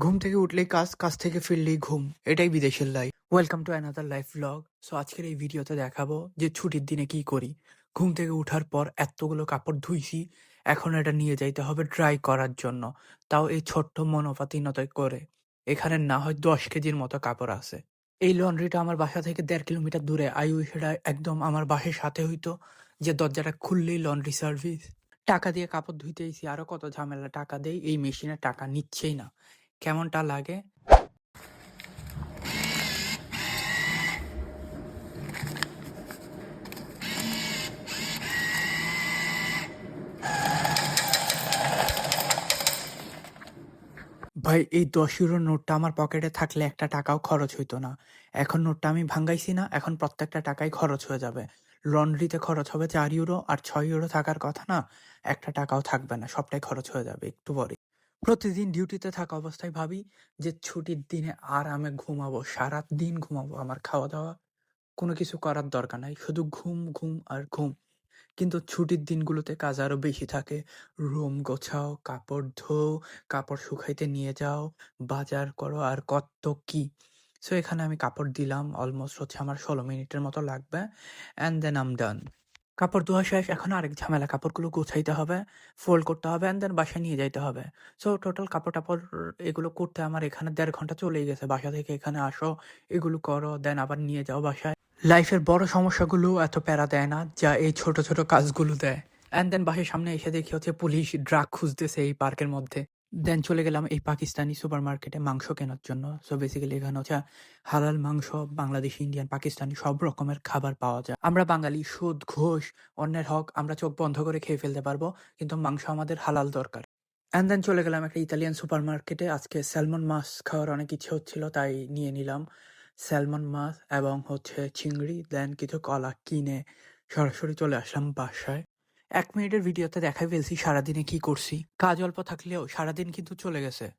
ঘুম থেকে উঠলেই কাজ, কাজ থেকে ফিরলেই ঘুম। এটাই বিদেশের life. Welcome to another life vlog. So আজকের এই ভিডিওতে দেখাবো যে ছুটির দিনে কি করি। ঘুম থেকে উঠার পর এতগুলো কাপড় ধুইছি, এখন এটা নিয়ে যাইতে হবে ড্রাই করার জন্য। তাও এই ছোট্ট মনোপাতিনতায় করে। এখানে না হয় 10 কেজির মতো কাপড় আছে। এই লন্ড্রিটা আমার বাসা থেকে 1.5 কিলোমিটার দূরে। আই উইশ এটা একদম আমার বাসার সাথে হইতো, যে দরজাটা খুললেই লন্ড্রি সার্ভিস। টাকা দিয়ে কাপড় ধুইতে এসি, আরো কত ঝামেলা। টাকা দেই, এই মেশিনে টাকা নিচ্ছেই না। কেমনটা লাগে? ভাই, এই 10 ইউরোর নোটটা আমার পকেটে থাকলে একটা টাকাও খরচ হইতো না। এখন নোটটা আমি ভাঙাইছি না, এখন প্রত্যেকটা টাকাই খরচ হয়ে যাবে। লন্ড্রিতে খরচ হবে 4 ইউরো, আর 6 ইউরো থাকার কথা না, একটা টাকাও থাকবে না, সবটাই খরচ হয়ে যাবে একটু পরে। প্রতিদিন ডিউটিতে থাকা অবস্থায় ভাবি যে ছুটির দিনে আরামে ঘুমাবো, সারা দিন ঘুমাবো, আমার খাওয়া দাওয়া কোনো কিছু করার দরকার নাই, শুধু ঘুম ঘুম আর ঘুম। কিন্তু ছুটির দিনগুলোতে কাজ আরো বেশি থাকে। রুম গোছাও, কাপড় ধোও, কাপড় শুকাইতে নিয়ে যাও, বাজার করো, আর কত কি। সো এখানে আমি কাপড় দিলাম, অলমোস্ট হচ্ছে আমার 16 মিনিটের মতো লাগবে, অ্যান্ড দেন আম ডান। কাপড় ধোয়া শেষ, এখন আরেক ঝামেলা, কাপড়গুলো গোছাইতে হবে, ফোল্ড করতে হবে, অ্যান্ড দেন বাসায় নিয়ে যাইতে হবে। সো টোটাল কাপড় টাপড় এগুলো করতে আমার এখানে 1.5 ঘন্টা চলেই গেছে। বাসা থেকে এখানে আসো, এগুলো করো, দেন আবার নিয়ে যাও বাসায়। লাইফের বড় সমস্যাগুলো এত প্যারা দেয় না যা এই ছোট ছোট কাজগুলো দেয়। অ্যান্ড দেন বাসার সামনে এসে দেখি হচ্ছে পুলিশ ড্রাগ খুঁজতেছে এই পার্কের মধ্যে। দেন চলে গেলাম এই পাকিস্তানি সুপার মার্কেটে মাংস কেনার জন্য। সো বেসিক্যালি এখানে হচ্ছে হালাল মাংস, বাংলাদেশি, ইন্ডিয়ান, পাকিস্তানি সব রকমের খাবার পাওয়া যায়। আমরা বাঙালি, সুদ ঘোষ অন্যের হক আমরা চোখ বন্ধ করে খেয়ে ফেলতে পারবো, কিন্তু মাংস আমাদের হালাল দরকার। অ্যান্ড দেন চলে গেলাম একটা ইতালিয়ান সুপার মার্কেটে। আজকে স্যালমন মাছ খাওয়ার অনেক ইচ্ছে হচ্ছিল, তাই নিয়ে নিলাম স্যালমন মাছ এবং হচ্ছে চিংড়ি। দেন কিছু কলা কিনে সরাসরি চলে আসলাম বাসায়। 1 মিনিটের ভিডিওতে দেখাই ফেলছি সারাদিনে কি করছি। কাজ অল্প থাকলেও সারাদিন কিন্তু চলে গেছে।